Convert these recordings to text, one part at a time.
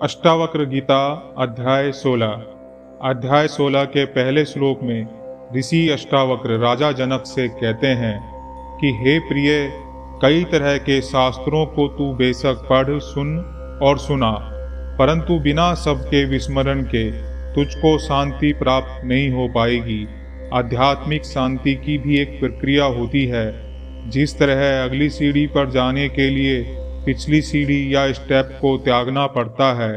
अष्टावक्र गीता अध्याय 16 के पहले श्लोक में ऋषि अष्टावक्र राजा जनक से कहते हैं कि हे प्रिय, कई तरह के शास्त्रों को तू बेशक पढ़ सुन और सुना, परंतु बिना सबके विस्मरण के तुझको शांति प्राप्त नहीं हो पाएगी। आध्यात्मिक शांति की भी एक प्रक्रिया होती है। जिस तरह अगली सीढ़ी पर जाने के लिए पिछली सीढ़ी या स्टेप को त्यागना पड़ता है,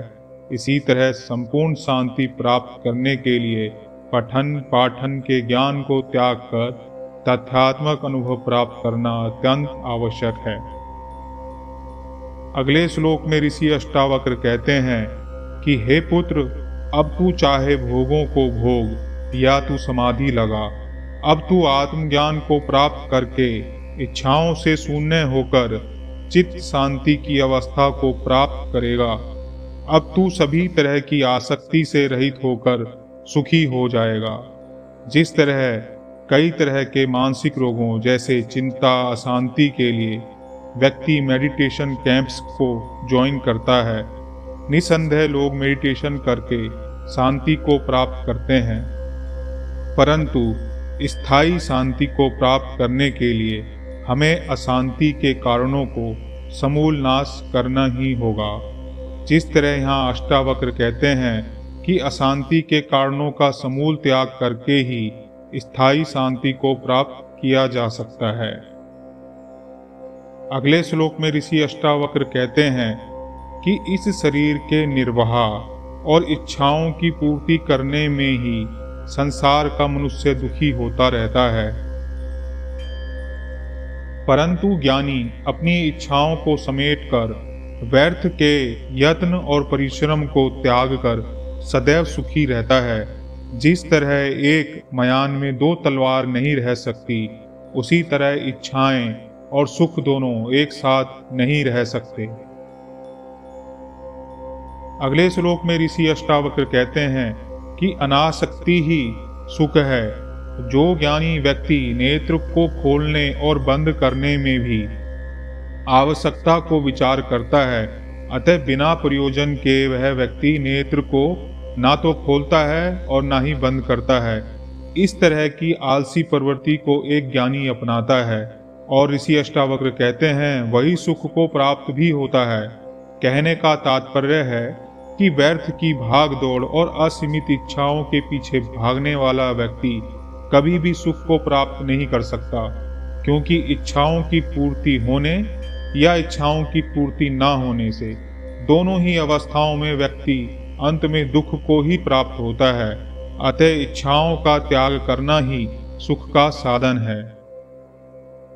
इसी तरह संपूर्ण शांति प्राप्त करने के लिए पठन पाठन के ज्ञान को त्याग कर तथ्यात्मक अनुभव प्राप्त करना अत्यंत आवश्यक है। अगले श्लोक में ऋषि अष्टावक्र कहते हैं कि हे पुत्र, अब तू चाहे भोगों को भोग या तू समाधि लगा। अब तू आत्मज्ञान को प्राप्त करके इच्छाओं से शून्य होकर चित्त शांति की अवस्था को प्राप्त करेगा। अब तू सभी तरह की आसक्ति से रहित होकर सुखी हो जाएगा। जिस तरह कई तरह के मानसिक रोगों जैसे चिंता, अशांति के लिए व्यक्ति मेडिटेशन कैंप्स को ज्वाइन करता है, निसंदेह लोग मेडिटेशन करके शांति को प्राप्त करते हैं, परंतु स्थायी शांति को प्राप्त करने के लिए हमें अशांति के कारणों को समूल नाश करना ही होगा। जिस तरह यहाँ अष्टावक्र कहते हैं कि अशांति के कारणों का समूल त्याग करके ही स्थायी शांति को प्राप्त किया जा सकता है। अगले श्लोक में ऋषि अष्टावक्र कहते हैं कि इस शरीर के निर्वाह और इच्छाओं की पूर्ति करने में ही संसार का मनुष्य दुखी होता रहता है, परंतु ज्ञानी अपनी इच्छाओं को समेटकर व्यर्थ के यत्न और परिश्रम को त्याग कर सदैव सुखी रहता है। जिस तरह एक मयान में दो तलवार नहीं रह सकती, उसी तरह इच्छाएं और सुख दोनों एक साथ नहीं रह सकते। अगले श्लोक में ऋषि अष्टावक्र कहते हैं कि अनासक्ति ही सुख है। जो ज्ञानी व्यक्ति नेत्र को खोलने और बंद करने में भी आवश्यकता को विचार करता है, अतः बिना प्रयोजन के वह व्यक्ति नेत्र को ना तो खोलता है और ना ही बंद करता है। इस तरह की आलसी प्रवृत्ति को एक ज्ञानी अपनाता है और ऋषि अष्टावक्र कहते हैं वही सुख को प्राप्त भी होता है। कहने का तात्पर्य है कि व्यर्थ की भाग दौड़ और असीमित इच्छाओं के पीछे भागने वाला व्यक्ति कभी भी सुख को प्राप्त नहीं कर सकता, क्योंकि इच्छाओं की पूर्ति होने या इच्छाओं की पूर्ति ना होने से दोनों ही अवस्थाओं में व्यक्ति अंत में दुख को ही प्राप्त होता है। अतः इच्छाओं का त्याग करना ही सुख का साधन है।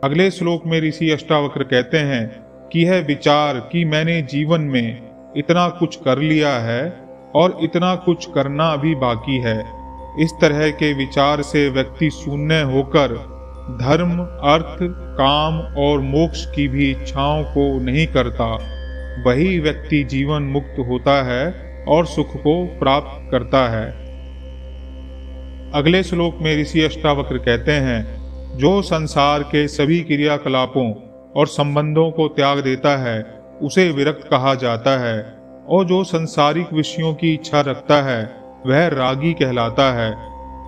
अगले श्लोक में ऋषि अष्टावक्र कहते हैं कि यह विचार कि मैंने जीवन में इतना कुछ कर लिया है और इतना कुछ करना अभी बाकी है, इस तरह के विचार से व्यक्ति शून्य होकर धर्म, अर्थ, काम और मोक्ष की भी इच्छाओं को नहीं करता। वही व्यक्ति जीवन मुक्त होता है और सुख को प्राप्त करता है। अगले श्लोक में ऋषि अष्टावक्र कहते हैं जो संसार के सभी क्रियाकलापों और संबंधों को त्याग देता है उसे विरक्त कहा जाता है, और जो संसारिक विषयों की इच्छा रखता है वह रागी कहलाता है।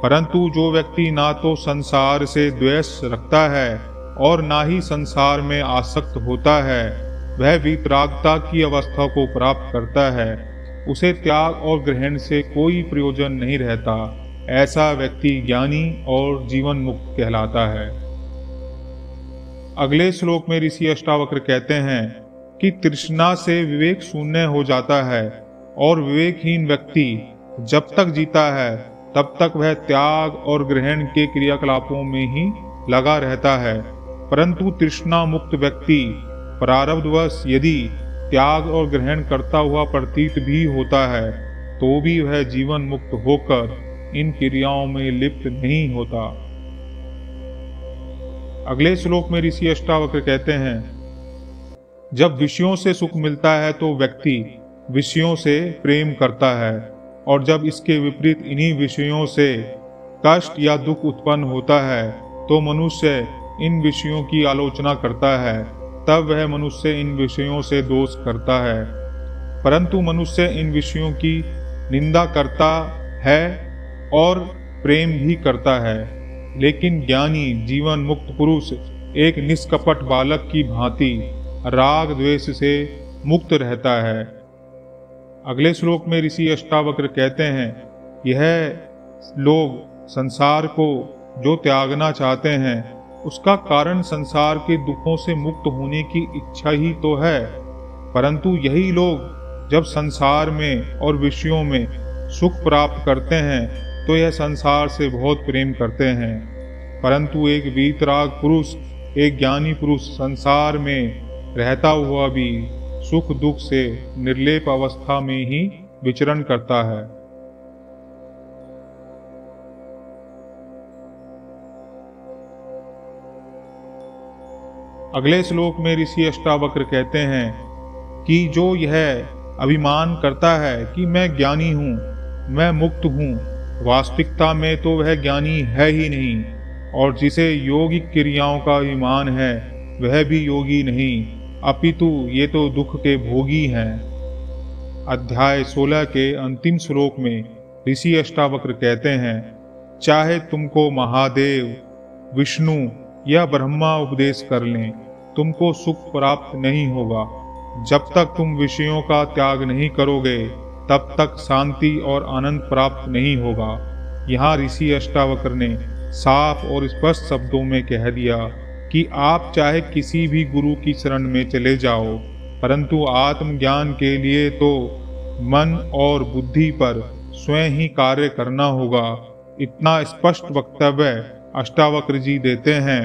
परंतु जो व्यक्ति ना तो संसार से द्वेष रखता है और ना ही संसार में आसक्त होता है, वह वितरागता की अवस्था को प्राप्त करता है। उसे त्याग और ग्रहण से कोई प्रयोजन नहीं रहता। ऐसा व्यक्ति ज्ञानी और जीवन मुक्त कहलाता है। अगले श्लोक में ऋषि अष्टावक्र कहते हैं कि तृष्णा से विवेक शून्य हो जाता है और विवेकहीन व्यक्ति जब तक जीता है तब तक वह त्याग और ग्रहण के क्रियाकलापों में ही लगा रहता है, परंतु तृष्णा मुक्त व्यक्ति प्रारब्धवश यदि त्याग और ग्रहण करता हुआ प्रतीत भी होता है तो भी वह जीवन मुक्त होकर इन क्रियाओं में लिप्त नहीं होता। अगले श्लोक में ऋषि अष्टावक्र कहते हैं जब विषयों से सुख मिलता है तो व्यक्ति विषयों से प्रेम करता है, और जब इसके विपरीत इन्हीं विषयों से कष्ट या दुख उत्पन्न होता है तो मनुष्य इन विषयों की आलोचना करता है। तब वह मनुष्य इन विषयों से दोष करता है। परंतु मनुष्य इन विषयों की निंदा करता है और प्रेम भी करता है। लेकिन ज्ञानी जीवन मुक्त पुरुष एक निष्कपट बालक की भांति राग द्वेष से मुक्त रहता है। अगले श्लोक में ऋषि अष्टावक्र कहते हैं, यह लोग संसार को जो त्यागना चाहते हैं उसका कारण संसार के दुखों से मुक्त होने की इच्छा ही तो है, परंतु यही लोग जब संसार में और विषयों में सुख प्राप्त करते हैं तो यह संसार से बहुत प्रेम करते हैं। परंतु एक वीतराग पुरुष, एक ज्ञानी पुरुष संसार में रहता हुआ भी सुख दुख से निर्लेप अवस्था में ही विचरण करता है। अगले श्लोक में ऋषि अष्टावक्र कहते हैं कि जो यह अभिमान करता है कि मैं ज्ञानी हूँ, मैं मुक्त हूँ, वास्तविकता में तो वह ज्ञानी है ही नहीं, और जिसे योगिक क्रियाओं का अभिमान है वह भी योगी नहीं, अपितु ये तो दुख के भोगी हैं। अध्याय 16 के अंतिम श्लोक में ऋषि अष्टावक्र कहते हैं, चाहे तुमको महादेव, विष्णु या ब्रह्मा उपदेश कर लें, तुमको सुख प्राप्त नहीं होगा। जब तक तुम विषयों का त्याग नहीं करोगे तब तक शांति और आनंद प्राप्त नहीं होगा। यहाँ ऋषि अष्टावक्र ने साफ और स्पष्ट शब्दों में कह दिया कि आप चाहे किसी भी गुरु की शरण में चले जाओ, परंतु आत्मज्ञान के लिए तो मन और बुद्धि पर स्वयं ही कार्य करना होगा। इतना स्पष्ट वक्तव्य अष्टावक्र जी देते हैं।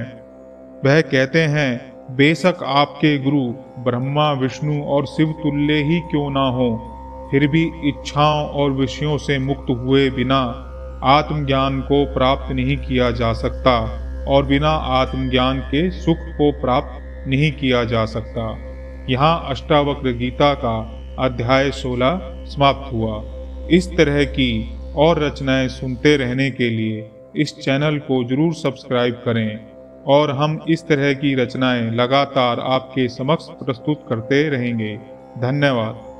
वह कहते हैं, बेशक आपके गुरु ब्रह्मा, विष्णु और शिव तुल्य ही क्यों ना हो, फिर भी इच्छाओं और विषयों से मुक्त हुए बिना आत्मज्ञान को प्राप्त नहीं किया जा सकता और बिना आत्मज्ञान के सुख को प्राप्त नहीं किया जा सकता। यहाँ अष्टावक्र गीता का अध्याय 16 समाप्त हुआ। इस तरह की और रचनाएं सुनते रहने के लिए इस चैनल को जरूर सब्सक्राइब करें और हम इस तरह की रचनाएं लगातार आपके समक्ष प्रस्तुत करते रहेंगे। धन्यवाद।